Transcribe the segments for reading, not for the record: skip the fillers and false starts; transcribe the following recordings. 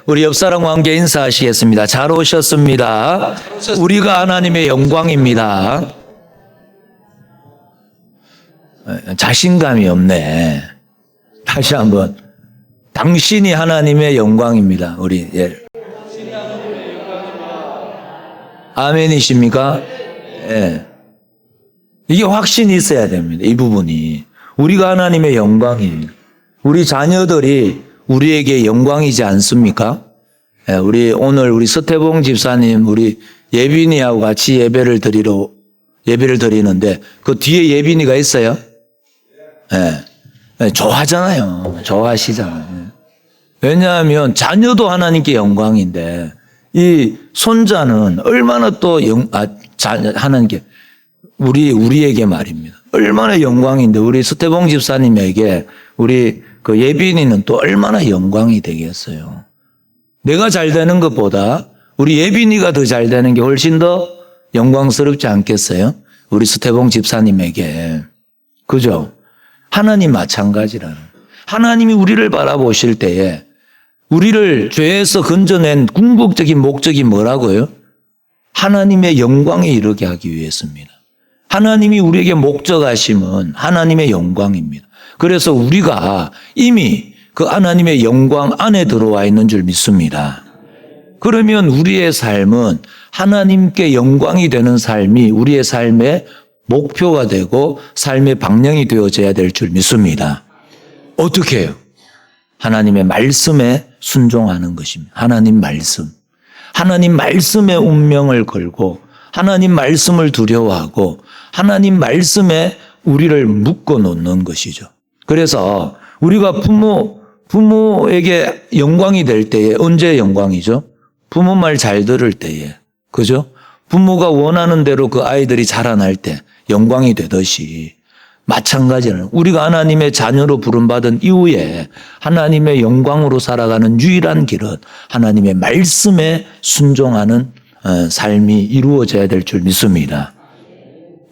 우리 옆 사람과 함께 인사하시겠습니다. 잘 오셨습니다. 우리가 하나님의 영광입니다. 자신감이 없네. 다시 한번. 당신이 하나님의 영광입니다. 우리 아멘이십니까? 예. 이게 확신이 있어야 됩니다. 이 부분이. 우리가 하나님의 영광입니다. 우리 자녀들이 우리에게 영광이지 않습니까? 예, 오늘 서태봉 집사님, 우리 예빈이하고 같이 예배를 드리는데 그 뒤에 예빈이가 있어요? 예. 좋아하잖아요. 좋아하시잖아요. 왜냐하면 자녀도 하나님께 영광인데 이 손자는 얼마나 또 하나님께 우리에게 말입니다. 얼마나 영광인데 우리 서태봉 집사님에게 우리 그 예빈이는 또 얼마나 영광이 되겠어요. 내가 잘 되는 것보다 우리 예빈이가 더 잘 되는 게 훨씬 더 영광스럽지 않겠어요? 우리 서태봉 집사님에게. 그죠? 하나님 마찬가지라는. 하나님이 우리를 바라보실 때에 우리를 죄에서 건져낸 궁극적인 목적이 뭐라고요? 하나님의 영광에 이르게 하기 위해서입니다. 하나님이 우리에게 목적하심은 하나님의 영광입니다. 그래서 우리가 이미 그 하나님의 영광 안에 들어와 있는 줄 믿습니다. 그러면 우리의 삶은 하나님께 영광이 되는 삶이 우리의 삶의 목표가 되고 삶의 방향이 되어져야 될 줄 믿습니다. 어떻게 해요? 하나님의 말씀에 순종하는 것입니다. 하나님 말씀. 하나님 말씀의 운명을 걸고 하나님 말씀을 두려워하고 하나님 말씀에 우리를 묶어 놓는 것이죠. 그래서 우리가 부모에게 영광이 될 때에 언제 영광이죠? 부모 말 잘 들을 때에. 그죠? 부모가 원하는 대로 그 아이들이 자라날 때 영광이 되듯이 마찬가지로 우리가 하나님의 자녀로 부름받은 이후에 하나님의 영광으로 살아가는 유일한 길은 하나님의 말씀에 순종하는 삶이 이루어져야 될 줄 믿습니다.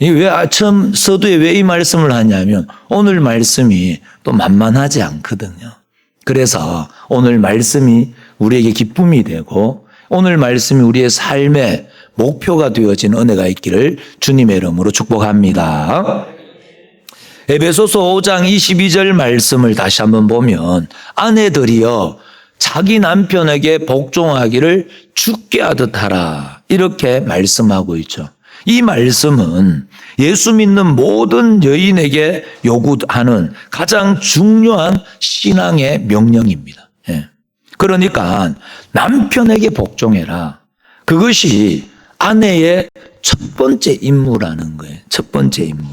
왜 처음 서두에 왜 이 말씀을 하냐면 오늘 말씀이 또 만만하지 않거든요. 그래서 오늘 말씀이 우리에게 기쁨이 되고 오늘 말씀이 우리의 삶의 목표가 되어진 은혜가 있기를 주님의 이름으로 축복합니다. 에베소서 5장 22절 말씀을 다시 한번 보면 아내들이여 자기 남편에게 복종하기를 주께 하듯 하라 이렇게 말씀하고 있죠. 이 말씀은 예수 믿는 모든 여인에게 요구하는 가장 중요한 신앙의 명령입니다. 그러니까 남편에게 복종해라. 그것이 아내의 첫 번째 임무라는 거예요. 첫 번째 임무.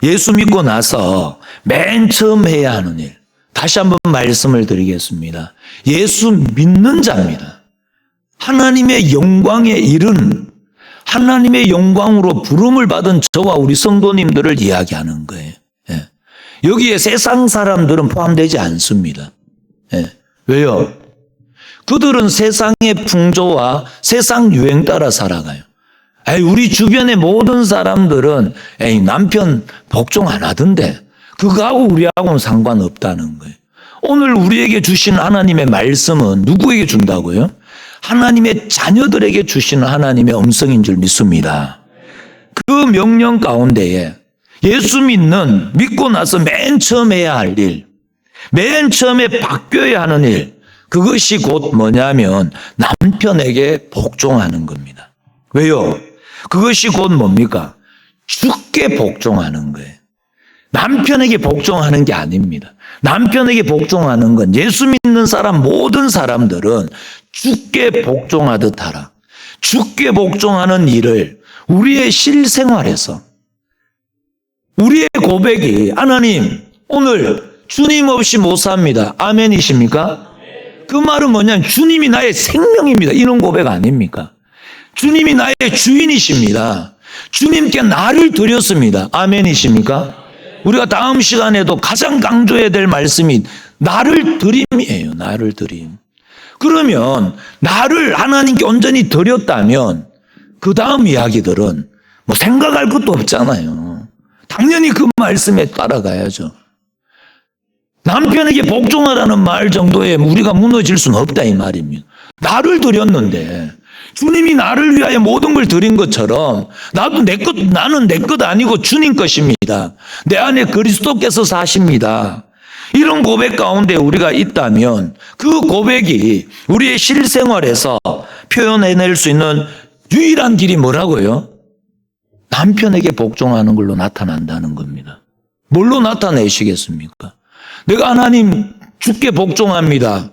예수 믿고 나서 맨 처음 해야 하는 일. 다시 한번 말씀을 드리겠습니다. 예수 믿는 자입니다. 하나님의 영광에 이른 하나님의 영광으로 부름을 받은 저와 우리 성도님들을 이야기하는 거예요. 여기에 세상 사람들은 포함되지 않습니다. 왜요? 그들은 세상의 풍조와 세상 유행 따라 살아가요. 우리 주변의 모든 사람들은 남편 복종 안 하던데 그거하고 우리하고는 상관없다는 거예요. 오늘 우리에게 주신 하나님의 말씀은 누구에게 준다고요? 하나님의 자녀들에게 주시는 하나님의 음성인 줄 믿습니다. 그 명령 가운데에 예수 믿고 나서 맨 처음 해야 할 일, 맨 처음에 바뀌어야 하는 일, 그것이 곧 뭐냐면 남편에게 복종하는 겁니다. 왜요? 그것이 곧 뭡니까? 주께 복종하는 거예요. 남편에게 복종하는 게 아닙니다. 남편에게 복종하는 건 예수 믿는 사람 모든 사람들은 주께 복종하듯 하라. 주께 복종하는 일을 우리의 실생활에서 우리의 고백이 하나님 오늘 주님 없이 못 삽니다. 아멘이십니까? 그 말은 뭐냐면 주님이 나의 생명입니다. 이런 고백 아닙니까? 주님이 나의 주인이십니다. 주님께 나를 드렸습니다. 아멘이십니까? 우리가 다음 시간에도 가장 강조해야 될 말씀이 나를 드림이에요. 나를 드림. 그러면 나를 하나님께 온전히 드렸다면 그 다음 이야기들은 뭐 생각할 것도 없잖아요. 당연히 그 말씀에 따라가야죠. 남편에게 복종하라는 말 정도에 우리가 무너질 수는 없다 이 말입니다. 나를 드렸는데 주님이 나를 위하여 모든 걸 드린 것처럼 나는 내 것 아니고 주님 것입니다. 내 안에 그리스도께서 사십니다. 이런 고백 가운데 우리가 있다면 그 고백이 우리의 실생활에서 표현해낼 수 있는 유일한 길이 뭐라고요? 남편에게 복종하는 걸로 나타난다는 겁니다. 뭘로 나타내시겠습니까? 내가 하나님 주께 복종합니다.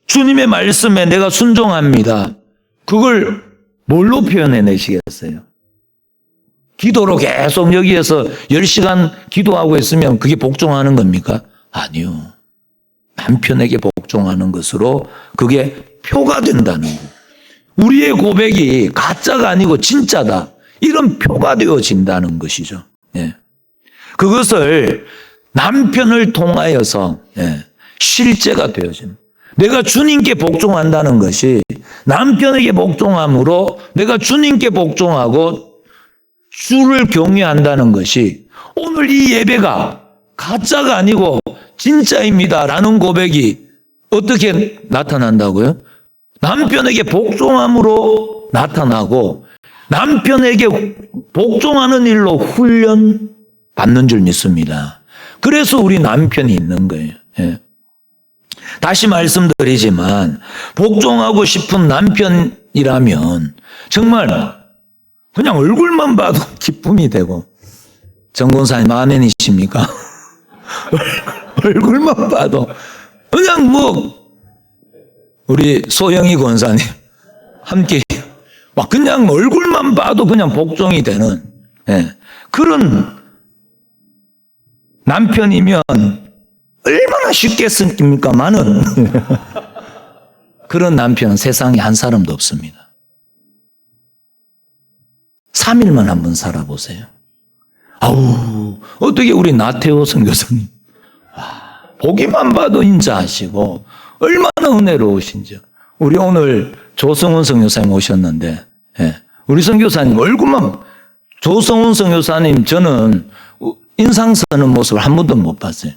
주님의 말씀에 내가 순종합니다. 그걸 뭘로 표현해내시겠어요? 기도로 계속 여기에서 10시간 기도하고 있으면 그게 복종하는 겁니까? 아니요. 남편에게 복종하는 것으로 그게 표가 된다는 거예요. 우리의 고백이 가짜가 아니고 진짜다. 이런 표가 되어진다는 것이죠. 예. 그것을 남편을 통하여서 실제가 되어집니다. 내가 주님께 복종한다는 것이 남편에게 복종함으로 내가 주님께 복종하고 주를 경외한다는 것이 오늘 이 예배가 가짜가 아니고 진짜입니다라는 고백이 어떻게 나타난다고요? 남편에게 복종함으로 나타나고 남편에게 복종하는 일로 훈련 받는 줄 믿습니다. 그래서 우리 남편이 있는 거예요. 예. 다시 말씀드리지만 복종하고 싶은 남편이라면 정말 그냥 얼굴만 봐도 기쁨이 되고 정권사님 아멘이십니까? 얼굴만 봐도 그냥 우리 소영이 권사님 함께 막 그냥 얼굴만 봐도 그냥 복종이 되는 그런 남편이면 얼마나 쉽겠습니까만은 그런 남편은 세상에 한 사람도 없습니다. 3일만 한번 살아보세요. 아우 어떻게 우리 나태호 선교사님 보기만 봐도 인자하시고 얼마나 은혜로우신지. 우리 오늘 조성훈 선교사님 오셨는데 우리 선교사님 얼굴만 조성훈 선교사님 저는 인상 쓰는 모습을 한 번도 못 봤어요.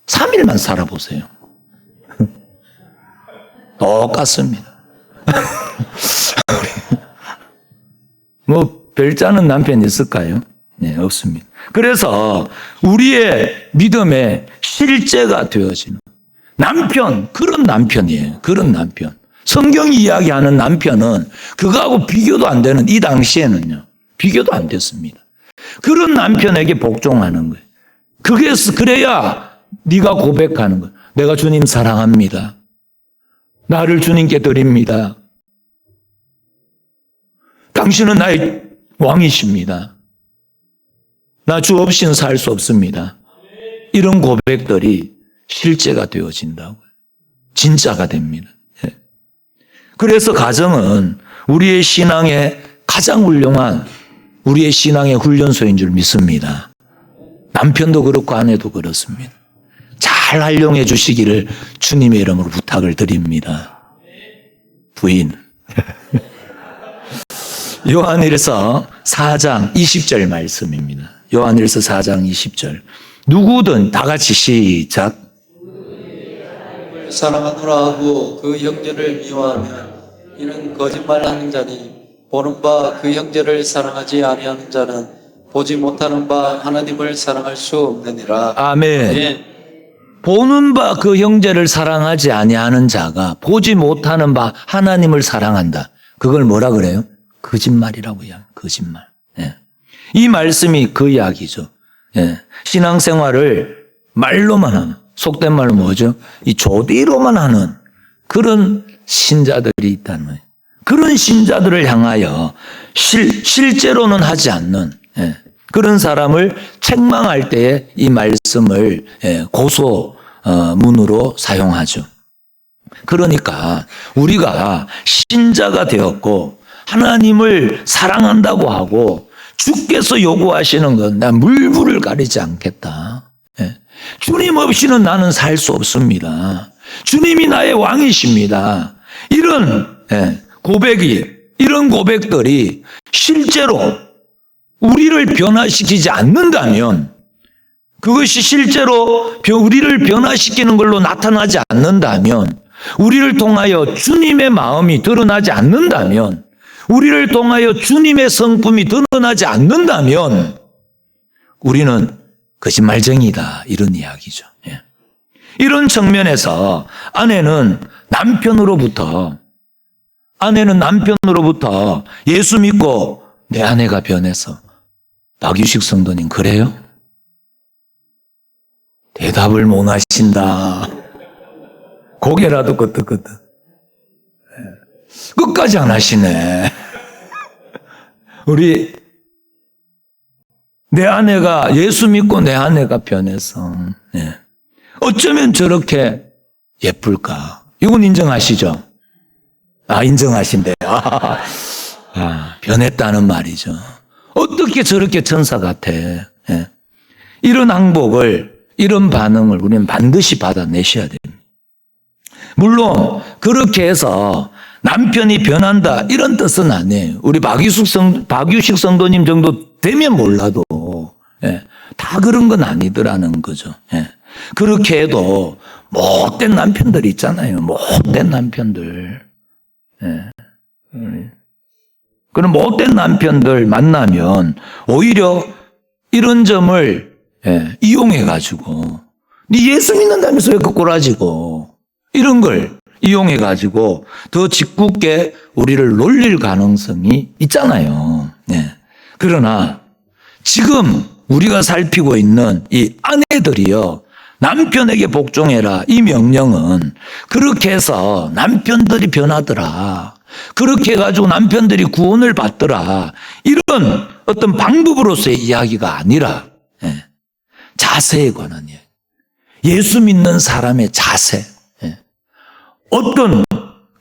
3일만 살아보세요. 똑같습니다. 별짜는 남편이 있을까요? 네, 없습니다. 그래서 우리의 믿음의 실제가 되어지는 남편, 그런 남편이에요. 그런 남편. 성경이 이야기하는 남편은 그거하고 비교도 안 되는 이 당시에는요. 비교도 안 됐습니다. 그런 남편에게 복종하는 거예요. 그래야 네가 고백하는 거예요. 내가 주님 사랑합니다. 나를 주님께 드립니다. 당신은 나의 왕이십니다. 나 주 없이는 살 수 없습니다. 이런 고백들이 실제가 되어진다고요. 진짜가 됩니다. 그래서 가정은 우리의 신앙의 가장 훌륭한 우리의 신앙의 훈련소인 줄 믿습니다. 남편도 그렇고 아내도 그렇습니다. 잘 활용해 주시기를 주님의 이름으로 부탁을 드립니다. 부인. 요한일서 4장 20절 말씀입니다. 요한일서 4장 20절. 누구든 다 같이 시작. 사랑하노라 하고 그 형제를 미워하면 이는 거짓말하는 자니 보는 바 그 형제를 사랑하지 아니하는 자는 보지 못하는 바 하나님을 사랑할 수 없느니라. 아멘. 예. 보는 바 그 형제를 사랑하지 아니하는 자가 보지 못하는 바 하나님을 사랑한다. 그걸 뭐라 그래요? 거짓말이라고 해요. 거짓말. 이 말씀이 그 이야기죠. 신앙생활을 말로만 하는, 속된 말로 뭐죠? 이 조디로만 하는 그런 신자들이 있다는 거예요. 그런 신자들을 향하여 실제로는 하지 않는 그런 사람을 책망할 때에 이 말씀을 고소문으로 사용하죠. 그러니까 우리가 신자가 되었고 하나님을 사랑한다고 하고 주께서 요구하시는 건 나 물불을 가리지 않겠다. 주님 없이는 나는 살 수 없습니다. 주님이 나의 왕이십니다. 이런 이런 고백들이 실제로 우리를 변화시키지 않는다면 그것이 실제로 우리를 변화시키는 걸로 나타나지 않는다면, 우리를 통하여 주님의 마음이 드러나지 않는다면, 우리를 통하여 주님의 성품이 드러나지 않는다면 우리는 거짓말쟁이다, 이런 이야기죠. 예. 이런 측면에서 아내는 남편으로부터 예수 믿고 내 아내가 변해서, 박유식 성도님 그래요? 대답을 못 하신다. 고개라도 끄덕끄덕. 끝까지 안 하시네. 내 아내가, 예수 믿고 내 아내가 변해서, 어쩌면 저렇게 예쁠까? 이건 인정하시죠? 인정하신대요. 변했다는 말이죠. 어떻게 저렇게 천사 같아? 이런 항복을, 이런 반응을 우리는 반드시 받아내셔야 됩니다. 물론 그렇게 해서 남편이 변한다, 이런 뜻은 아니에요. 우리 박유식 성도님 정도 되면 몰라도 다 그런 건 아니더라는 거죠. 그렇게 해도 못된 남편들 있잖아요. 못된 남편들. 그런 못된 남편들 만나면 오히려 이런 점을 이용해가지고, 네 예수 믿는다면서 왜 그 꼬라지고, 이런 걸 이용해가지고 더 짓궂게 우리를 놀릴 가능성이 있잖아요. 그러나 지금 우리가 살피고 있는 이 아내들이요, 남편에게 복종해라, 이 명령은 그렇게 해서 남편들이 변하더라, 그렇게 해가지고 남편들이 구원을 받더라, 이런 어떤 방법으로서의 이야기가 아니라 자세에 관한 이야기. 예수 믿는 사람의 자세.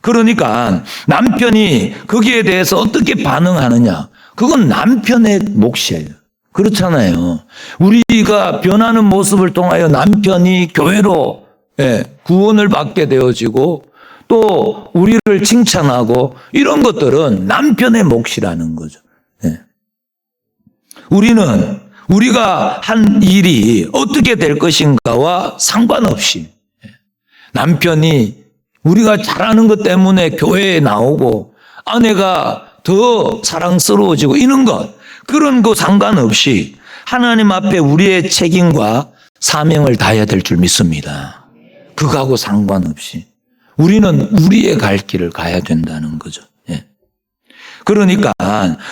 그러니까 남편이 거기에 대해서 어떻게 반응하느냐, 그건 남편의 몫이에요. 그렇잖아요. 우리가 변하는 모습을 통하여 남편이 교회로 구원을 받게 되어지고 또 우리를 칭찬하고, 이런 것들은 남편의 몫이라는 거죠. 우리가 한 일이 어떻게 될 것인가와 상관없이 남편이 우리가 잘하는 것 때문에 교회에 나오고 아내가 더 사랑스러워지고 이런 것, 그런 거 상관없이 하나님 앞에 우리의 책임과 사명을 다해야 될 줄 믿습니다. 그거하고 상관없이 우리는 우리의 갈 길을 가야 된다는 거죠. 그러니까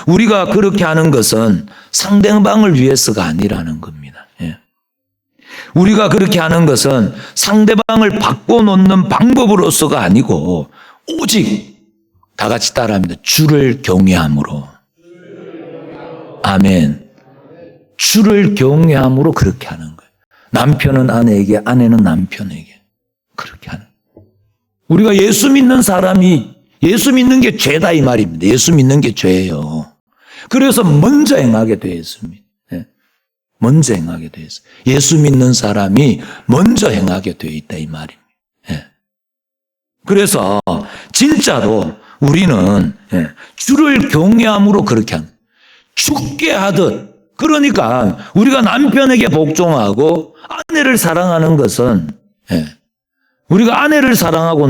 우리가 그렇게 하는 것은 상대방을 위해서가 아니라는 겁니다. 우리가 그렇게 하는 것은 상대방을 바꿔놓는 방법으로서가 아니고, 오직 다 같이 따라합니다. 주를 경외함으로. 아멘. 주를 경외함으로 그렇게 하는 거예요. 남편은 아내에게, 아내는 남편에게 그렇게 하는 거예요. 우리가 예수 믿는 사람이, 예수 믿는 게 죄다 이 말입니다. 예수 믿는 게 죄예요. 그래서 먼저 행하게 되어 있습니다. 먼저 행하게 되어 있어요. 예수 믿는 사람이 먼저 행하게 되어 있다, 이 말입니다. 그래서 진짜로 우리는 주를 경외함으로 그렇게 합니다. 죽게 하듯. 그러니까 우리가 남편에게 복종하고 아내를 사랑하는 것은, 우리가 아내를 사랑하고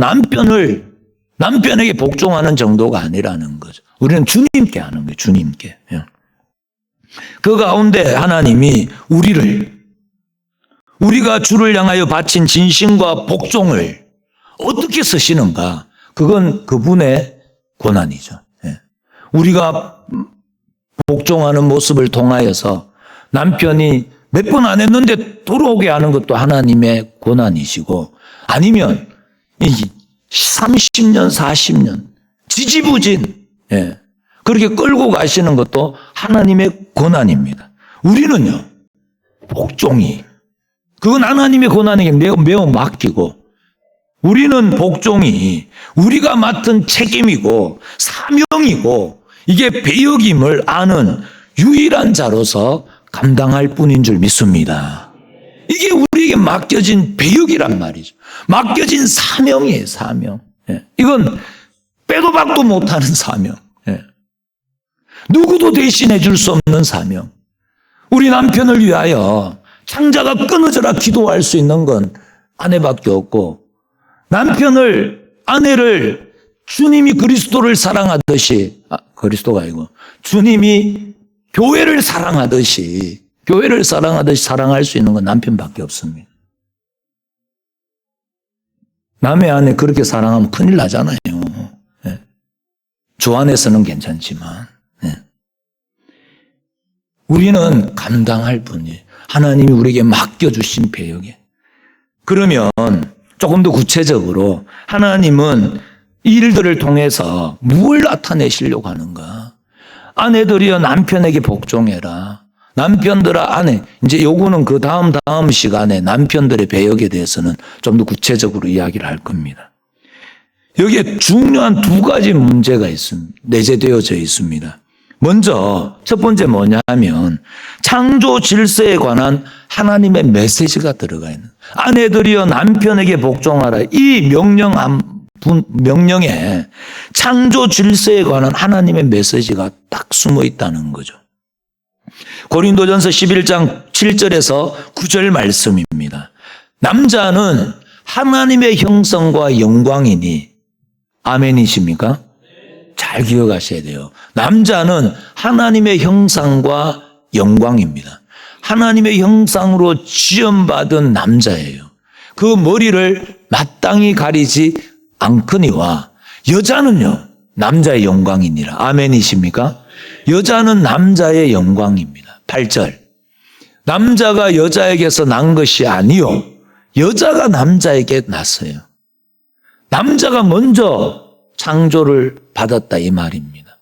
남편에게 복종하는 정도가 아니라는 거죠. 우리는 주님께 하는 거예요. 주님께. 그 가운데 하나님이 우리가 주를 향하여 바친 진심과 복종을 어떻게 쓰시는가, 그건 그분의 고난이죠. 우리가 복종하는 모습을 통하여서 남편이 몇 번 안 했는데 돌아오게 하는 것도 하나님의 고난이시고, 아니면 30년, 40년 지지부진 그렇게 끌고 가시는 것도 하나님의 고난입니다. 우리는요, 복종이, 그건 하나님의 고난에게 매우 맡기고, 우리는 복종이 우리가 맡은 책임이고 사명이고 이게 배역임을 아는 유일한 자로서 감당할 뿐인 줄 믿습니다. 이게 우리에게 맡겨진 배역이란 말이죠. 맡겨진 사명이에요, 사명. 이건 빼도 박도 못하는 사명. 누구도 대신해 줄 수 없는 사명. 우리 남편을 위하여 창자가 끊어져라 기도할 수 있는 건 아내밖에 없고, 아내를 주님이 그리스도를 사랑하듯이, 그리스도가 아니고 주님이 교회를 사랑하듯이 사랑할 수 있는 건 남편밖에 없습니다. 남의 아내 그렇게 사랑하면 큰일 나잖아요. 예. 주 안에서는 괜찮지만, 예. 우리는 감당할 뿐이에요. 하나님이 우리에게 맡겨주신 배역에. 그러면 조금 더 구체적으로 하나님은 이 일들을 통해서 무엇을 나타내시려고 하는가? 아내들이여 남편에게 복종해라. 남편들아 아내. 이제 요거는 그 다음 시간에 남편들의 배역에 대해서는 좀 더 구체적으로 이야기를 할 겁니다. 여기에 중요한 두 가지 문제가 있습니다. 내재되어져 있습니다. 먼저 첫 번째 뭐냐면 창조 질서에 관한 하나님의 메시지가 들어가 있는, 아내들이여 남편에게 복종하라. 이 명령에 창조 질서에 관한 하나님의 메시지가 딱 숨어 있다는 거죠. 고린도전서 11장 7절에서 9절 말씀입니다. 남자는 하나님의 형상과 영광이니, 아멘이십니까? 잘 기억하셔야 돼요. 남자는 하나님의 형상과 영광입니다. 하나님의 형상으로 지음받은 남자예요. 그 머리를 마땅히 가리지 않거니와, 여자는요 남자의 영광이니라. 아멘이십니까? 여자는 남자의 영광입니다. 8절. 남자가 여자에게서 난 것이 아니요 여자가 남자에게 났어요. 남자가 먼저 창조를 받았다 이 말입니다.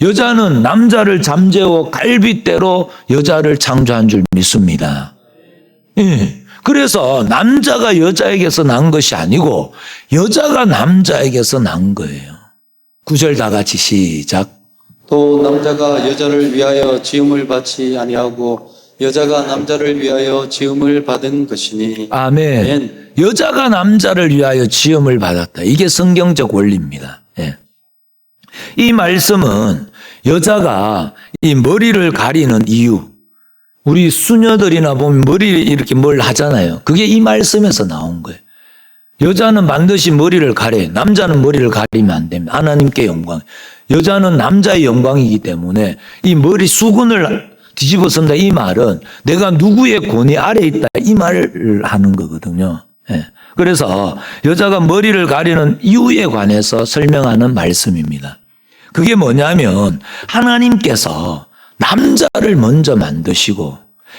여자는 남자를 잠재워 갈빗대로 여자를 창조한 줄 믿습니다. 예. 그래서 남자가 여자에게서 난 것이 아니고 여자가 남자에게서 난 거예요. 9절 다 같이 시작. 또 남자가 여자를 위하여 지음을 받지 아니하고 여자가 남자를 위하여 지음을 받은 것이니. 아멘. 여자가 남자를 위하여 지음을 받았다. 이게 성경적 원리입니다. 예. 이 말씀은 여자가 이 머리를 가리는 이유, 우리 수녀들이나 보면 머리 이렇게 뭘 하잖아요. 그게 이 말씀에서 나온 거예요. 여자는 반드시 머리를 가려요. 남자는 머리를 가리면 안 됩니다. 하나님께 영광. 여자는 남자의 영광이기 때문에 이 머리 수건을 뒤집어 쓴다 이 말은 내가 누구의 권위 아래 있다 이 말을 하는 거거든요. 예. 그래서 여자가 머리를 가리는 이유에 관해서 설명하는 말씀입니다. 그게 뭐냐면 하나님께서 남자를 먼저 만드시고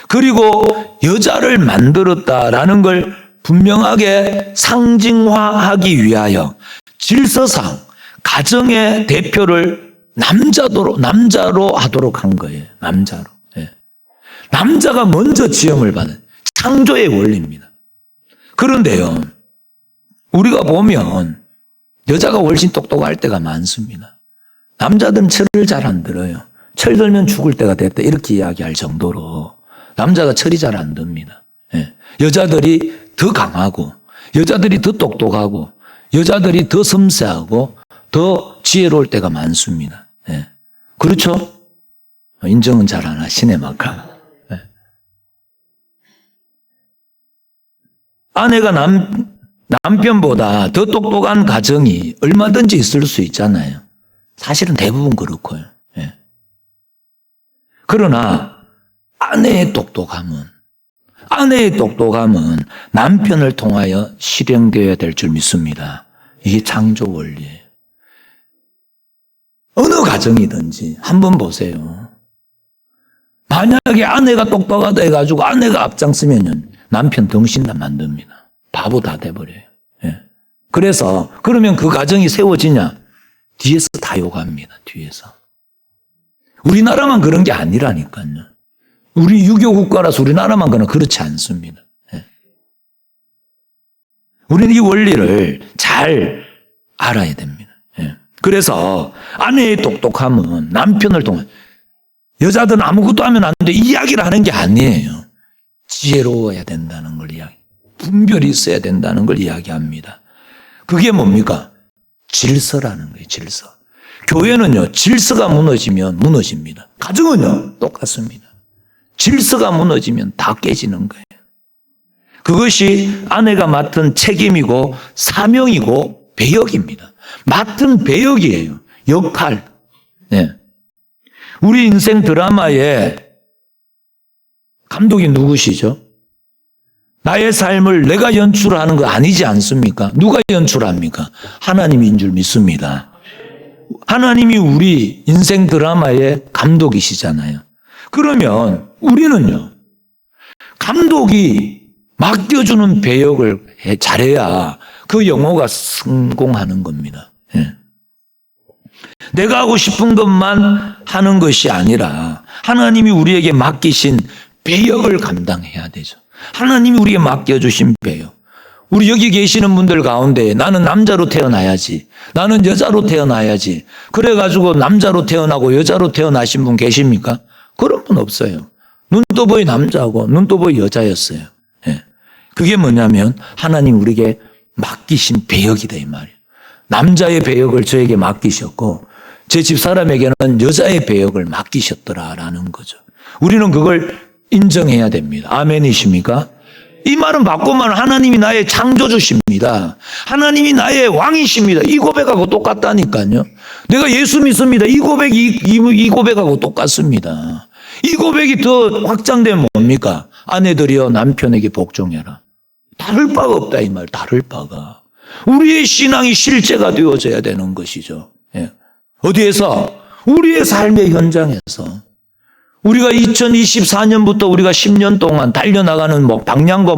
그리고 여자를 만들었다라는 걸 분명하게 상징화하기 위하여 질서상 가정의 대표를 남자로 하도록 한 거예요. 남자로. 예. 남자가 먼저 지음을 받은 창조의 원리입니다. 그런데요, 우리가 보면 여자가 훨씬 똑똑할 때가 많습니다. 남자들은 철을 잘 안 들어요. 철 들면 죽을 때가 됐다 이렇게 이야기할 정도로 남자가 철이 잘 안 듭니다. 예. 여자들이 더 강하고 여자들이 더 똑똑하고 여자들이 더 섬세하고 더 지혜로울 때가 많습니다. 예. 그렇죠? 인정은 잘 안 하시네 막가. 예. 아내가 남편보다 더 똑똑한 가정이 얼마든지 있을 수 있잖아요. 사실은 대부분 그렇고요. 예. 그러나 아내의 똑똑함은 남편을 통하여 실행되어야 될 줄 믿습니다. 이게 창조 원리예요. 어느 가정이든지 한번 보세요. 만약에 아내가 똑똑하다 해가지고 아내가 앞장서면 남편 덩신다 만듭니다. 바보 다 돼버려요. 예. 그래서 그러면 그 가정이 세워지냐? 뒤에서 다 욕합니다. 뒤에서. 우리나라만 그런 게 아니라니까요. 우리 유교 국가라서 우리나라만 그렇지 않습니다. 예. 우리는 이 원리를 잘 알아야 됩니다. 예. 그래서 아내의 똑똑함은 남편을 통해 여자들은 아무것도 하면 안 돼 이야기를 하는 게 아니에요. 지혜로워야 된다는 걸 이야기, 분별이 있어야 된다는 걸 이야기합니다. 그게 뭡니까? 질서라는 거예요. 질서. 교회는요 질서가 무너지면 무너집니다. 가정은요 똑같습니다. 질서가 무너지면 다 깨지는 거예요. 그것이 아내가 맡은 책임이고 사명이고 배역입니다. 맡은 배역이에요. 역할. 네. 우리 인생 드라마의 감독이 누구시죠? 나의 삶을 내가 연출하는 거 아니지 않습니까? 누가 연출합니까? 하나님인 줄 믿습니다. 하나님이 우리 인생 드라마의 감독이시잖아요. 그러면 우리는요, 감독이 맡겨주는 배역을 잘해야 그 영화가 성공하는 겁니다. 예. 내가 하고 싶은 것만 하는 것이 아니라 하나님이 우리에게 맡기신 배역을 감당해야 되죠. 하나님이 우리에게 맡겨주신 배역. 우리 여기 계시는 분들 가운데 나는 남자로 태어나야지, 나는 여자로 태어나야지, 그래가지고 남자로 태어나고 여자로 태어나신 분 계십니까? 그런 분 없어요. 눈떠보이 남자고 눈떠보이 여자였어요. 예. 그게 뭐냐면 하나님 우리에게 맡기신 배역이다 이 말이에요. 남자의 배역을 저에게 맡기셨고 제 집사람에게는 여자의 배역을 맡기셨더라라는 거죠. 우리는 그걸 인정해야 됩니다. 아멘이십니까? 이 말은 바꾸면 하나님이 나의 창조주십니다. 하나님이 나의 왕이십니다. 이 고백하고 똑같다니까요. 내가 예수 믿습니다. 이 고백하고 똑같습니다. 이 고백이 더 확장되면 뭡니까? 아내들이여 남편에게 복종해라. 다를 바가 없다 이 말. 다를 바가. 우리의 신앙이 실제가 되어져야 되는 것이죠. 예. 어디에서? 우리의 삶의 현장에서. 우리가 2024년부터 우리가 10년 동안 달려나가는 방향과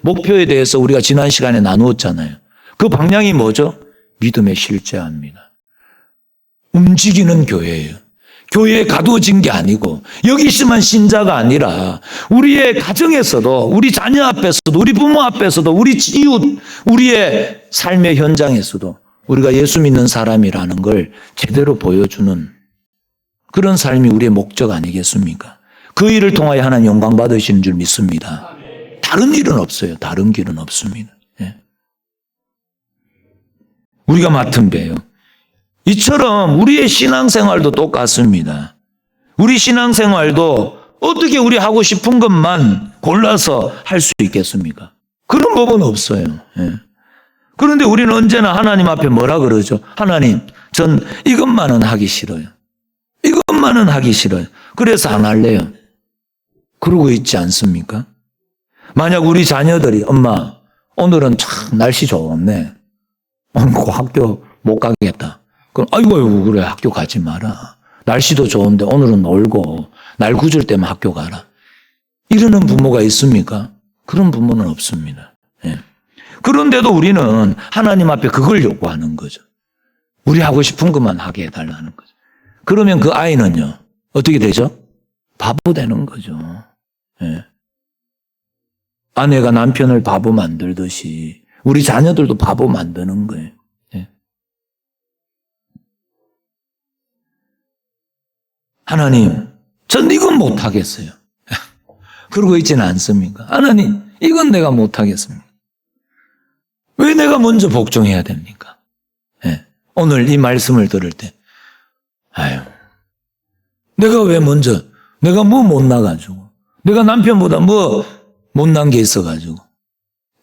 목표에 대해서 우리가 지난 시간에 나누었잖아요. 그 방향이 뭐죠? 믿음의 실제합니다. 움직이는 교회예요. 교회에 가두어진 게 아니고 여기 있으면 신자가 아니라 우리의 가정에서도 우리 자녀 앞에서도 우리 부모 앞에서도 우리 이웃 우리의 삶의 현장에서도 우리가 예수 믿는 사람이라는 걸 제대로 보여주는 그런 삶이 우리의 목적 아니겠습니까? 그 일을 통하여 하나님 영광 받으시는 줄 믿습니다. 다른 일은 없어요. 다른 길은 없습니다. 예. 우리가 맡은 배요. 이처럼 우리의 신앙생활도 똑같습니다. 우리 신앙생활도 어떻게 우리 하고 싶은 것만 골라서 할 수 있겠습니까? 그런 법은 없어요. 예. 그런데 우리는 언제나 하나님 앞에 뭐라 그러죠? 하나님, 전 이것만은 하기 싫어요. 이것만은 하기 싫어요. 그래서 안 할래요. 그러고 있지 않습니까? 만약 우리 자녀들이 엄마 오늘은 참 날씨 좋네. 오늘 학교 못 가겠다. 그럼 아이고 그래 학교 가지 마라. 날씨도 좋은데 오늘은 놀고 날 굳을 때만 학교 가라. 이러는 부모가 있습니까? 그런 부모는 없습니다. 예. 그런데도 우리는 하나님 앞에 그걸 요구하는 거죠. 우리 하고 싶은 것만 하게 해달라는 거죠. 그러면 그 아이는요, 어떻게 되죠? 바보 되는 거죠. 예. 아내가 남편을 바보 만들듯이 우리 자녀들도 바보 만드는 거예요. 예. 하나님, 전 이건 못하겠어요. 그러고 있지는 않습니까? 하나님, 이건 내가 못하겠습니다. 왜 내가 먼저 복종해야 됩니까? 예. 오늘 이 말씀을 들을 때 아유, 내가 왜 먼저, 내가 뭐 못나가지고, 내가 남편보다 뭐 못난 게 있어가지고,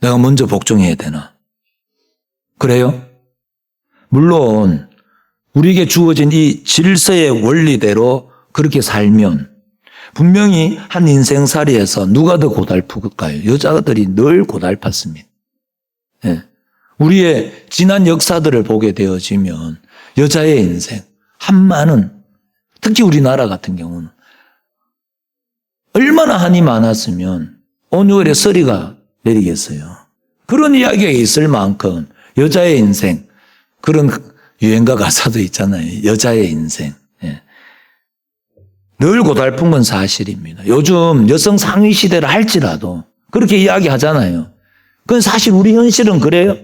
내가 먼저 복종해야 되나? 그래요? 물론, 우리에게 주어진 이 질서의 원리대로 그렇게 살면, 분명히 한 인생살이에서 누가 더 고달플까요? 여자들이 늘 고달팠습니다. 예. 우리의 지난 역사들을 보게 되어지면, 여자의 인생, 한마는 특히 우리나라 같은 경우는 얼마나 한이 많았으면 온유월에 서리가 내리겠어요. 그런 이야기가 있을 만큼 여자의 인생 그런 유행가 가사도 있잖아요. 여자의 인생. 예. 늘 고달픈 건 사실입니다. 요즘 여성 상위 시대를 할지라도 그렇게 이야기하잖아요. 그건 사실 우리 현실은 그래요.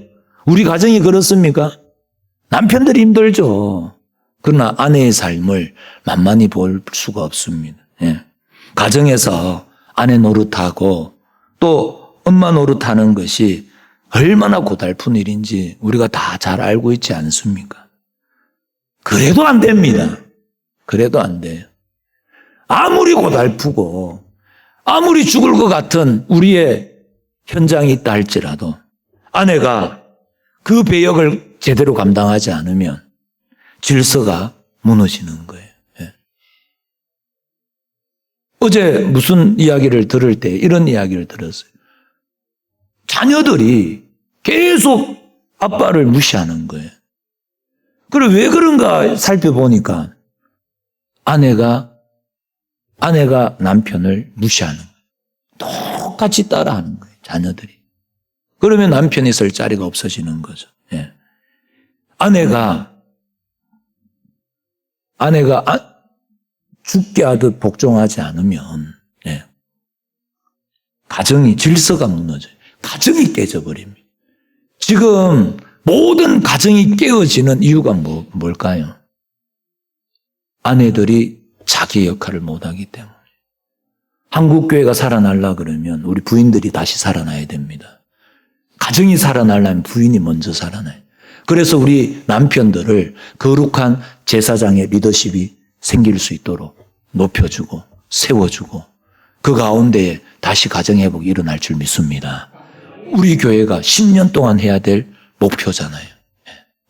우리 가정이 그렇습니까? 남편들이 힘들죠. 그러나 아내의 삶을 만만히 볼 수가 없습니다. 예. 가정에서 아내 노릇하고 또 엄마 노릇하는 것이 얼마나 고달픈 일인지 우리가 다 잘 알고 있지 않습니까? 그래도 안 됩니다. 그래도 안 돼요. 아무리 고달프고 아무리 죽을 것 같은 우리의 현장이 있다 할지라도 아내가 그 배역을 제대로 감당하지 않으면 질서가 무너지는 거예요. 예. 어제 무슨 이야기를 들을 때 이런 이야기를 들었어요. 자녀들이 계속 아빠를 무시하는 거예요. 그리고 왜 그런가 살펴보니까 아내가 남편을 무시하는 거예요. 똑같이 따라하는 거예요. 자녀들이. 그러면 남편이 설 자리가 없어지는 거죠. 예. 아내가 죽게 하듯 복종하지 않으면 예. 가정이 질서가 무너져요. 가정이 깨져버립니다. 지금 모든 가정이 깨어지는 이유가 뭘까요? 아내들이 자기 역할을 못하기 때문에. 한국교회가 살아나려 그러면 우리 부인들이 다시 살아나야 됩니다. 가정이 살아나려면 부인이 먼저 살아나요. 그래서 우리 남편들을 거룩한 제사장의 리더십이 생길 수 있도록 높여주고 세워주고 그 가운데에 다시 가정회복이 일어날 줄 믿습니다. 우리 교회가 10년 동안 해야 될 목표잖아요.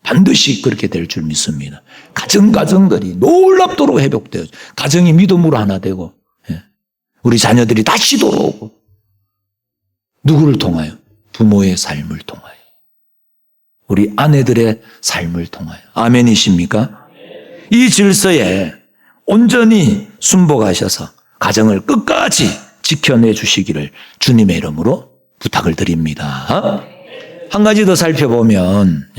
반드시 그렇게 될 줄 믿습니다. 가정들이 놀랍도록 회복돼요. 가정이 믿음으로 하나 되고 우리 자녀들이 다시 돌아오고 누구를 통하여? 부모의 삶을 통하여. 우리 아내들의 삶을 통하여. 아멘이십니까? 이 질서에 온전히 순복하셔서 가정을 끝까지 지켜내 주시기를 주님의 이름으로 부탁을 드립니다. 한 가지 더 살펴보면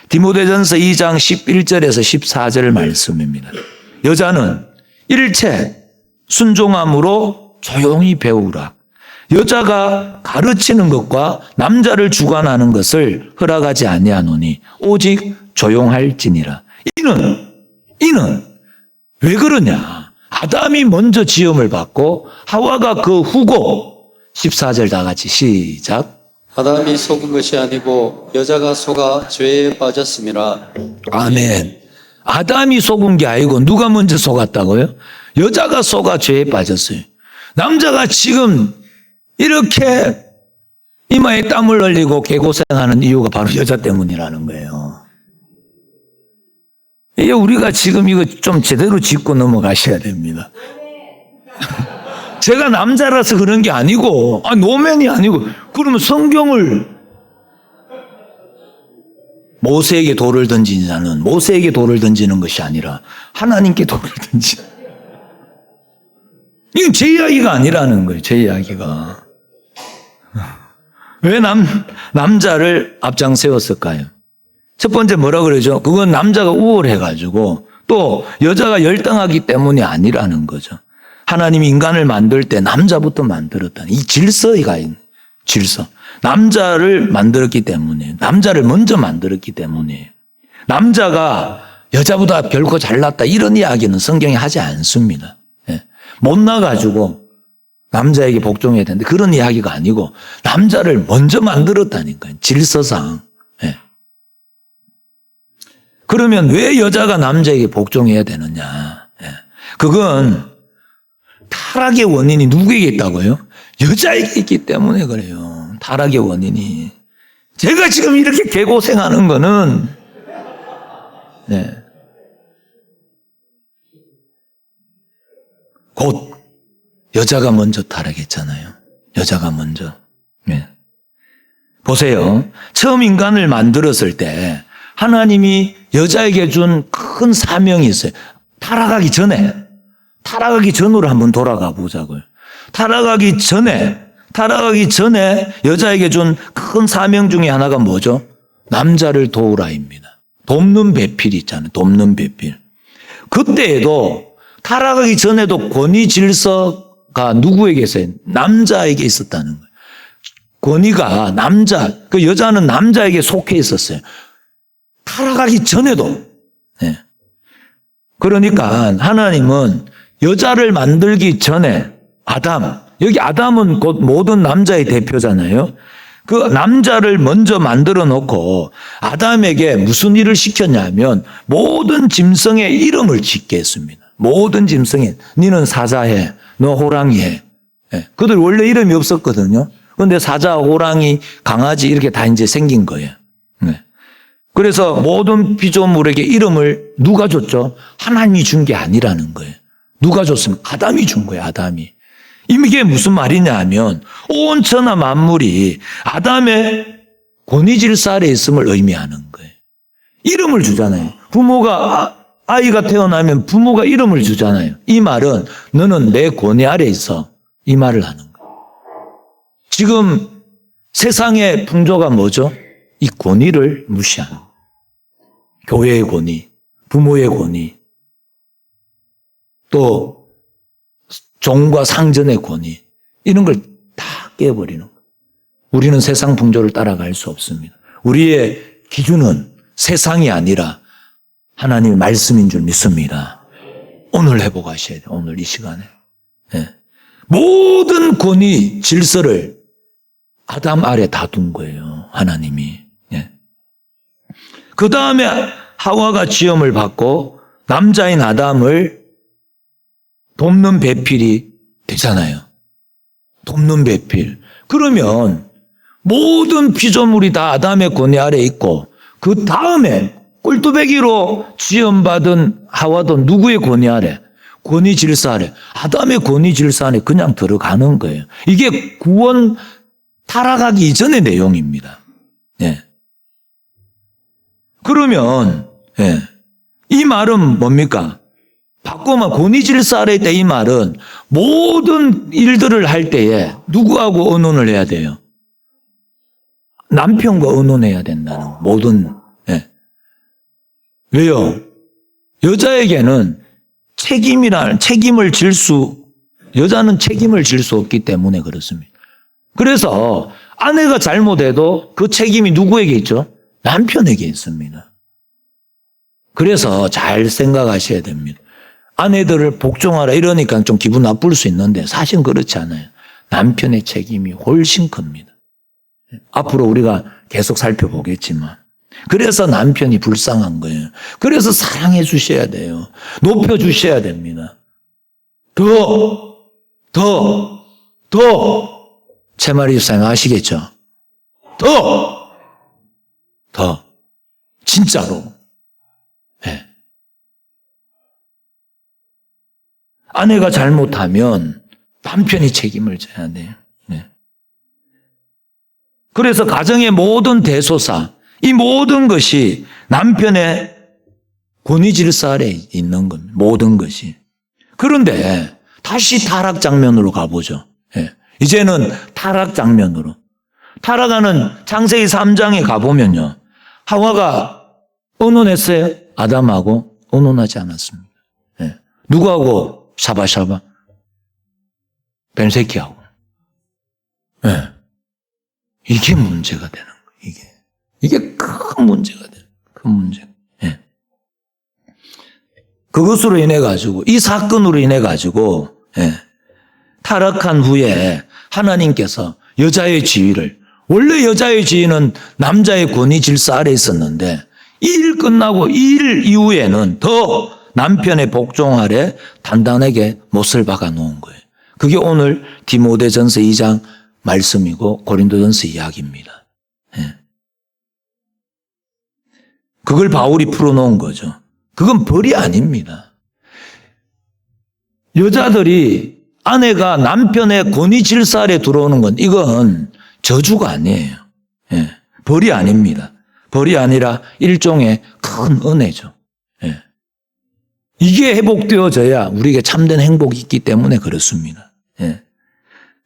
디모데전서 2장 11절에서 14절 말씀입니다. 여자는 일체 순종함으로 조용히 배우라. 여자가 가르치는 것과 남자를 주관하는 것을 허락하지 아니하노니 오직 조용할지니라. 이는 왜 그러냐? 아담이 먼저 지음을 받고 하와가 그 후고 14절 다 같이 시작. 아담이 속은 것이 아니고 여자가 속아 죄에 빠졌음이라. 아멘. 아담이 속은 게 아니고 누가 먼저 속았다고요? 여자가 속아 죄에 빠졌어요. 남자가 지금 이렇게 이마에 땀을 흘리고 개고생하는 이유가 바로 여자 때문이라는 거예요. 이게 우리가 지금 이거 좀 제대로 짚고 넘어가셔야 됩니다. 제가 남자라서 그런 게 아니고, 노맨이 아니고, 그러면 성경을 모세에게 돌을 던진 자는 모세에게 돌을 던지는 것이 아니라 하나님께 돌을 던지는. 이건 제 이야기가 아니라는 거예요, 제 이야기가. 왜 남자를 앞장 세웠을까요? 첫 번째 뭐라 그러죠? 그건 남자가 우월해가지고 또 여자가 열등하기 때문이 아니라는 거죠. 하나님이 인간을 만들 때 남자부터 만들었다는 이 질서가 있는 질서. 남자를 만들었기 때문에 남자를 먼저 만들었기 때문에 남자가 여자보다 결코 잘났다 이런 이야기는 성경이 하지 않습니다. 못나가지고 남자에게 복종해야 되는데 그런 이야기가 아니고 남자를 먼저 만들었다니까요. 질서상. 그러면 왜 여자가 남자에게 복종해야 되느냐? 그건 타락의 원인이 누구에게 있다고요? 여자에게 있기 때문에 그래요. 타락의 원인이. 제가 지금 이렇게 개고생하는 거는 곧 여자가 먼저 타락했잖아요. 여자가 먼저. 보세요. 처음 인간을 만들었을 때 하나님이 여자에게 준 큰 사명이 있어요. 타락하기 전으로 한번 돌아가 보자고요. 타락하기 전에 여자에게 준 큰 사명 중에 하나가 뭐죠? 남자를 도우라입니다. 돕는 배필이 있잖아요. 돕는 배필. 그때에도 타락하기 전에도 권위 질서가 누구에게 있어요? 남자에게 있었다는 거예요. 권위가 그 여자는 남자에게 속해 있었어요. 타락하기 전에도. 그러니까 하나님은 여자를 만들기 전에 여기 아담은 곧 모든 남자의 대표잖아요. 그 남자를 먼저 만들어 놓고 아담에게 무슨 일을 시켰냐면 모든 짐승의 이름을 짓게 했습니다. 모든 짐승에 너는 사자해, 너 호랑이해, 예. 그들 원래 이름이 없었거든요. 그런데 사자, 호랑이, 강아지 이렇게 다 이제 생긴 거예요. 네. 그래서 모든 피조물에게 이름을 누가 줬죠? 하나님이 준 게 아니라는 거예요. 누가 줬으면 아담이 준 거예요. 아담이. 이게 무슨 말이냐 하면 온 천하 만물이 아담의 권위질서 아래 있음을 의미하는 거예요. 이름을 주잖아요. 부모가 아이가 태어나면 부모가 이름을 주잖아요. 이 말은 너는 내 권위 아래 있어. 이 말을 하는 거예요. 지금 세상의 풍조가 뭐죠? 이 권위를 무시하는 거예요. 교회의 권위, 부모의 권위, 또 종과 상전의 권위 이런 걸 다 깨버리는 거예요. 우리는 세상 풍조를 따라갈 수 없습니다. 우리의 기준은 세상이 아니라 하나님의 말씀인 줄 믿습니다. 오늘 회복하셔야 돼요. 오늘 이 시간에. 네. 모든 권위, 질서를 아담 아래 다 둔 거예요. 하나님이. 네. 그 다음에 하와가 지음을 받고 남자인 아담을 돕는 배필이 되잖아요. 돕는 배필. 그러면 모든 피조물이 다 아담의 권위 아래 있고 그 다음에 꼴뚜배기로 지음받은 하와도 누구의 권위 아래? 권위 질서 아래. 아담의 권위 질서 안에 그냥 들어가는 거예요. 이게 구원 타락하기 이전의 내용입니다. 예. 그러면 이 말은 뭡니까? 바꾸면 권위 질서 아래 있다 이 말은 모든 일들을 할 때에 누구하고 의논을 해야 돼요? 남편과 의논해야 된다는 모든. 왜요? 여자에게는 여자는 책임을 질 수 없기 때문에 그렇습니다. 그래서 아내가 잘못해도 그 책임이 누구에게 있죠? 남편에게 있습니다. 그래서 잘 생각하셔야 됩니다. 아내들을 복종하라 이러니까 좀 기분 나쁠 수 있는데 사실은 그렇지 않아요. 남편의 책임이 훨씬 큽니다. 앞으로 우리가 계속 살펴보겠지만 그래서 남편이 불쌍한 거예요. 그래서 사랑해 주셔야 돼요. 높여 주셔야 됩니다. 더 제 말이 생각하시겠죠? 더 진짜로. 네. 아내가 잘못하면 남편이 책임을 져야 돼요. 네. 그래서 가정의 모든 대소사, 이 모든 것이 남편의 권위 질서 아래 있는 겁니다. 모든 것이. 그런데 다시 타락 장면으로 가보죠. 예. 이제는 타락 장면으로. 타락하는 창세기 3장에 가보면요. 하와가 의논했어요? 아담하고 의논하지 않았습니다. 예. 누구하고? 샤바샤바. 뱀새끼하고. 예. 이게 문제가 되는 거예요. 이게 큰 문제가 돼요. 큰 문제. 예. 그것으로 인해 가지고 이 사건으로 인해 가지고 타락한 후에 하나님께서 여자의 지위를 원래 여자의 지위는 남자의 권위 질서 아래 있었는데 이 일 끝나고 이 일 이후에는 더 남편의 복종 아래 단단하게 못을 박아 놓은 거예요. 그게 오늘 디모데전서 2장 말씀이고 고린도전서 이야기입니다. 예. 그걸 바울이 풀어놓은 거죠. 그건 벌이 아닙니다. 여자들이 아내가 남편의 권위 질서 아래 들어오는 건 이건 저주가 아니에요. 예. 벌이 아닙니다. 벌이 아니라 일종의 큰 은혜죠. 예. 이게 회복되어져야 우리에게 참된 행복이 있기 때문에 그렇습니다. 예.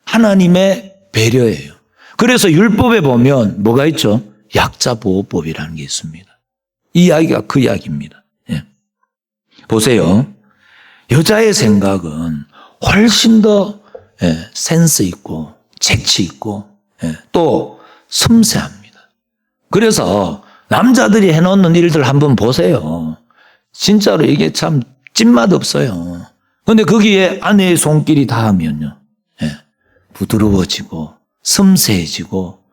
하나님의 배려예요. 그래서 율법에 보면 뭐가 있죠? 약자보호법이라는 게 있습니다. 이 이야기가 그 이야기입니다. 예. 보세요. 여자의 생각은 훨씬 더 센스 있고 재치 있고 또 섬세합니다. 그래서 남자들이 해놓는 일들 한번 보세요. 진짜로 이게 참 찐맛 없어요. 그런데 거기에 아내의 손길이 닿으면요. 부드러워지고 섬세해지고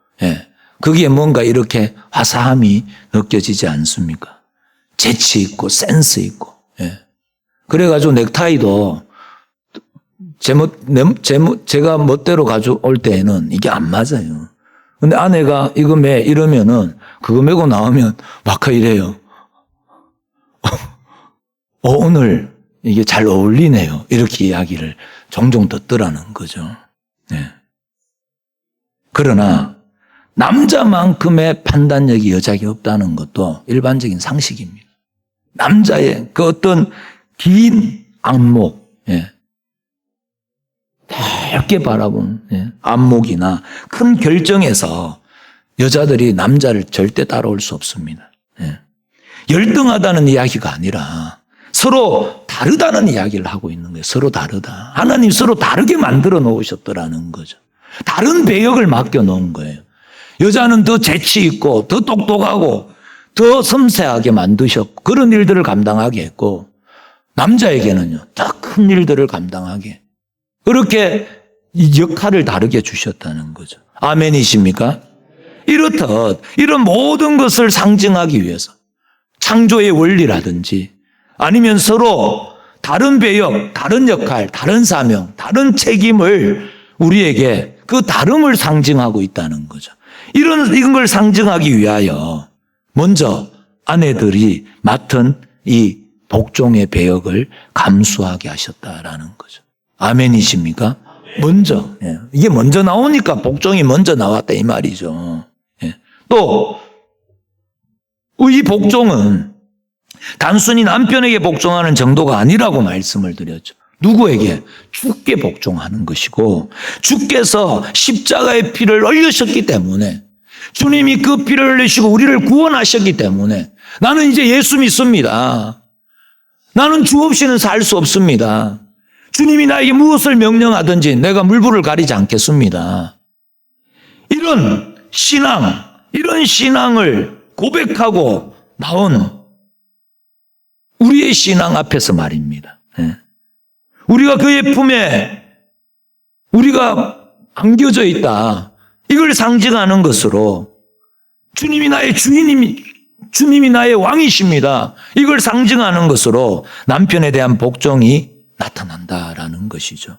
거기에 뭔가 이렇게 화사함이 느껴지지 않습니까? 재치 있고 센스 있고. 그래가지고 넥타이도 제가 멋대로 가져올 때에는 이게 안 맞아요. 근데 아내가 이거 매 이러면은 그거 메고 나오면 막 이래요. 오늘 이게 잘 어울리네요. 이렇게 이야기를 종종 듣더라는 거죠. 네. 그러나 남자만큼의 판단력이 여자에게 없다는 것도 일반적인 상식입니다. 남자의 그 어떤 긴 안목, 예. 넓게 바라본 안목이나 큰 결정에서 여자들이 남자를 절대 따라올 수 없습니다. 예. 열등하다는 이야기가 아니라 서로 다르다는 이야기를 하고 있는 거예요. 서로 다르다. 하나님 서로 다르게 만들어 놓으셨더라는 거죠. 다른 배역을 맡겨 놓은 거예요. 여자는 더 재치 있고 더 똑똑하고 더 섬세하게 만드셨고 그런 일들을 감당하게 했고 남자에게는요. 더 큰 일들을 감당하게 그렇게 이 역할을 다르게 주셨다는 거죠. 아멘이십니까? 이렇듯 이런 모든 것을 상징하기 위해서 창조의 원리라든지 아니면 서로 다른 배역, 다른 역할, 다른 사명, 다른 책임을 우리에게 그 다름을 상징하고 있다는 거죠. 이런 걸 상징하기 위하여 먼저 아내들이 맡은 이 복종의 배역을 감수하게 하셨다라는 거죠. 아멘이십니까? 먼저. 예. 이게 먼저 나오니까 복종이 먼저 나왔다 이 말이죠. 예. 또 이 복종은 단순히 남편에게 복종하는 정도가 아니라고 말씀을 드렸죠. 누구에게? 주께 복종하는 것이고 주께서 십자가의 피를 흘리셨기 때문에 주님이 그 피를 흘리시고 우리를 구원하셨기 때문에 나는 이제 예수 믿습니다. 나는 주 없이는 살 수 없습니다. 주님이 나에게 무엇을 명령하든지 내가 물불을 가리지 않겠습니다. 이런 신앙을 고백하고 나온 우리의 신앙 앞에서 말입니다. 우리가 그의 품에 우리가 안겨져 있다. 이걸 상징하는 것으로 주님이 나의 주님이 나의 왕이십니다. 이걸 상징하는 것으로 남편에 대한 복종이 나타난다라는 것이죠.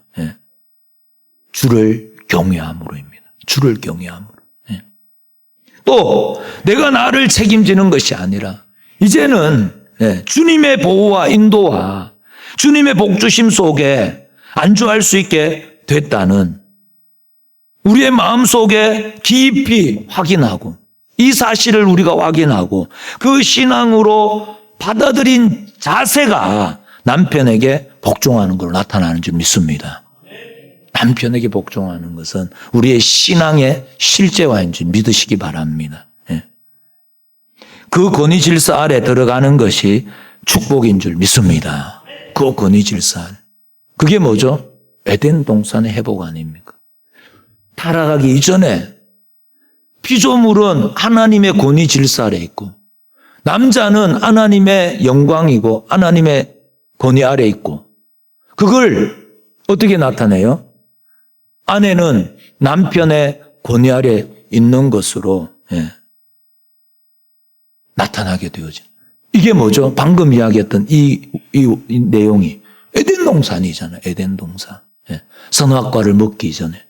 주를 경외함으로입니다. 주를 경외함으로. 또 내가 나를 책임지는 것이 아니라 이제는 주님의 보호와 인도와 주님의 복주심 속에 안주할 수 있게 됐다는 우리의 마음속에 깊이 확인하고 이 사실을 우리가 확인하고 그 신앙으로 받아들인 자세가 남편에게 복종하는 걸로 나타나는 줄 믿습니다. 남편에게 복종하는 것은 우리의 신앙의 실제화인 줄 믿으시기 바랍니다. 그 권위 질서 아래 들어가는 것이 축복인 줄 믿습니다. 그 권위 질서 아래. 그게 뭐죠? 에덴 동산의 회복 아닙니까? 타락하기 이전에 피조물은 하나님의 권위 질서 아래 있고 남자는 하나님의 영광이고 하나님의 권위 아래 있고 그걸 어떻게 나타내요? 아내는 남편의 권위 아래 있는 것으로 나타나게 되어져. 이게 뭐죠? 방금 이야기했던 이 내용이 에덴 동산이잖아요. 에덴 동산. 선악과를 먹기 전에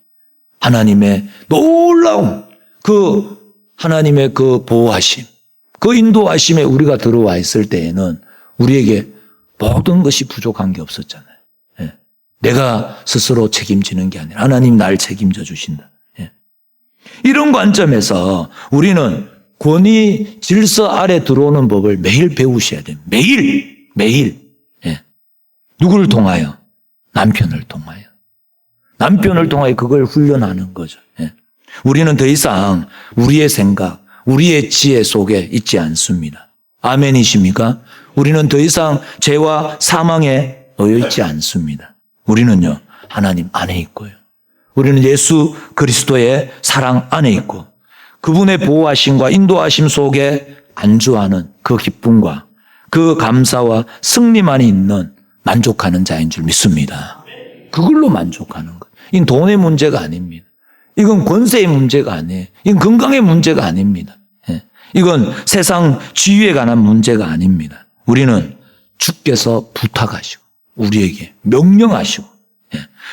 하나님의 놀라운 그 하나님의 그 보호하심, 그 인도하심에 우리가 들어와 있을 때에는 우리에게 모든 것이 부족한 게 없었잖아요. 내가 스스로 책임지는 게 아니라 하나님 날 책임져 주신다. 이런 관점에서 우리는 권위 질서 아래 들어오는 법을 매일 배우셔야 돼요. 매일. 누구를 통하여? 남편을 통하여. 남편을 통하여 그걸 훈련하는 거죠. 우리는 더 이상 우리의 생각, 우리의 지혜 속에 있지 않습니다. 아멘이십니까? 우리는 더 이상 죄와 사망에 놓여 있지 않습니다. 우리는요, 하나님 안에 있고요. 우리는 예수 그리스도의 사랑 안에 있고 그분의 보호하심과 인도하심 속에 안주하는 그 기쁨과 그 감사와 승리만이 있는 만족하는 자인 줄 믿습니다. 그걸로 만족하는 것. 이건 돈의 문제가 아닙니다. 이건 권세의 문제가 아니에요. 이건 건강의 문제가 아닙니다. 이건 세상 지위에 관한 문제가 아닙니다. 우리는 주께서 부탁하시고 우리에게 명령하시고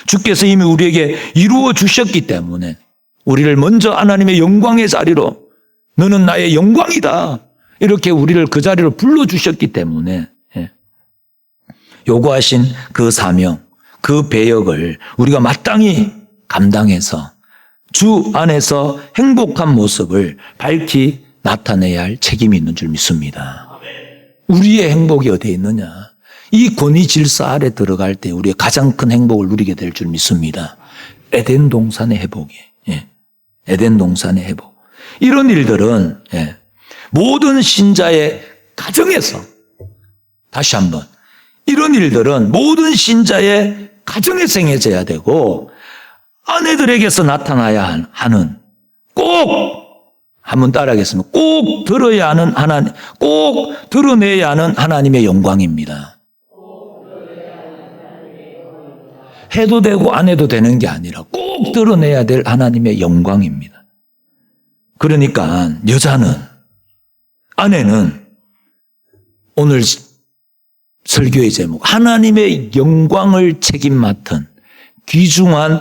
주께서 이미 우리에게 이루어 주셨기 때문에 우리를 먼저 하나님의 영광의 자리로 너는 나의 영광이다. 이렇게 우리를 그 자리로 불러주셨기 때문에 요구하신 그 사명, 그 배역을 우리가 마땅히 감당해서 주 안에서 행복한 모습을 밝히 나타내야 할 책임이 있는 줄 믿습니다. 우리의 행복이 어디에 있느냐? 이 권위 질서 아래 들어갈 때 우리의 가장 큰 행복을 누리게 될 줄 믿습니다. 에덴 동산의 회복이. 에덴 동산의 회복. 이런 일들은 모든 신자의 가정에서 다시 한번 이런 일들은 모든 신자의 가정에서 행해져야 되고 아내들에게서 나타나야 하는 꼭 한번 따라하겠습니다. 꼭 들어야 하는 하나님, 꼭 드러내야 하는 하나님의 영광입니다. 해도 되고 안 해도 되는 게 아니라 꼭 드러내야 될 하나님의 영광입니다. 그러니까 여자는, 아내는 오늘 설교의 제목 하나님의 영광을 책임 맡은 귀중한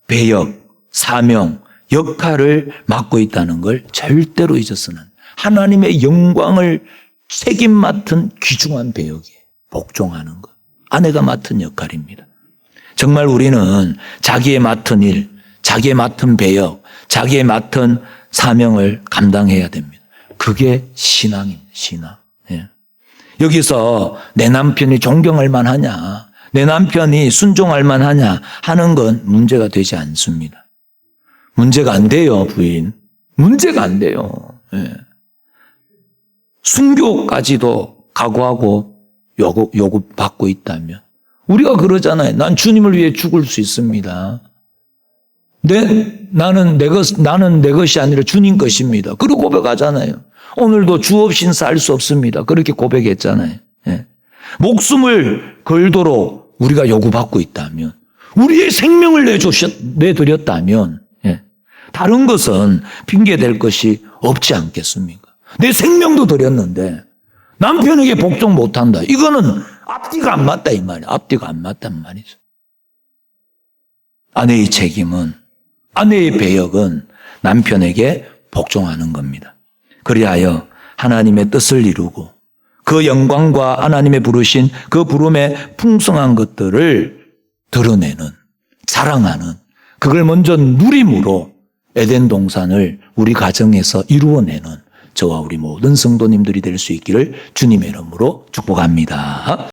배역, 사명, 역할을 맡고 있다는 걸 절대로 잊어서는 하나님의 영광을 책임 맡은 귀중한 배역에 복종하는 것. 아내가 맡은 역할입니다. 정말 우리는 자기의 맡은 일, 자기의 맡은 배역, 자기의 맡은 사명을 감당해야 됩니다. 그게 신앙입니다. 신앙. 여기서 내 남편이 존경할 만하냐, 내 남편이 순종할 만하냐 하는 건 문제가 되지 않습니다. 문제가 안 돼요, 부인. 문제가 안 돼요. 순교까지도 각오하고 요구받고 있다면 우리가 그러잖아요. 난 주님을 위해 죽을 수 있습니다. 나는 내 것이 아니라 주님 것입니다. 그리고 고백하잖아요. 오늘도 주 없이는 살 수 없습니다. 그렇게 고백했잖아요. 목숨을 걸도록 우리가 요구받고 있다면, 우리의 생명을 내드렸다면, 다른 것은 핑계댈 것이 없지 않겠습니까? 내 생명도 드렸는데 남편에게 복종 못한다. 이거는 앞뒤가 안 맞다 이 말이야. 앞뒤가 안 맞단 말이죠. 아내의 책임은, 아내의 배역은 남편에게 복종하는 겁니다. 그리하여 하나님의 뜻을 이루고 그 영광과 하나님의 부르신 그 부름의 풍성한 것들을 드러내는, 자랑하는, 그걸 먼저 누림으로 에덴 동산을 우리 가정에서 이루어내는 저와 우리 모든 성도님들이 될 수 있기를 주님의 이름으로 축복합니다.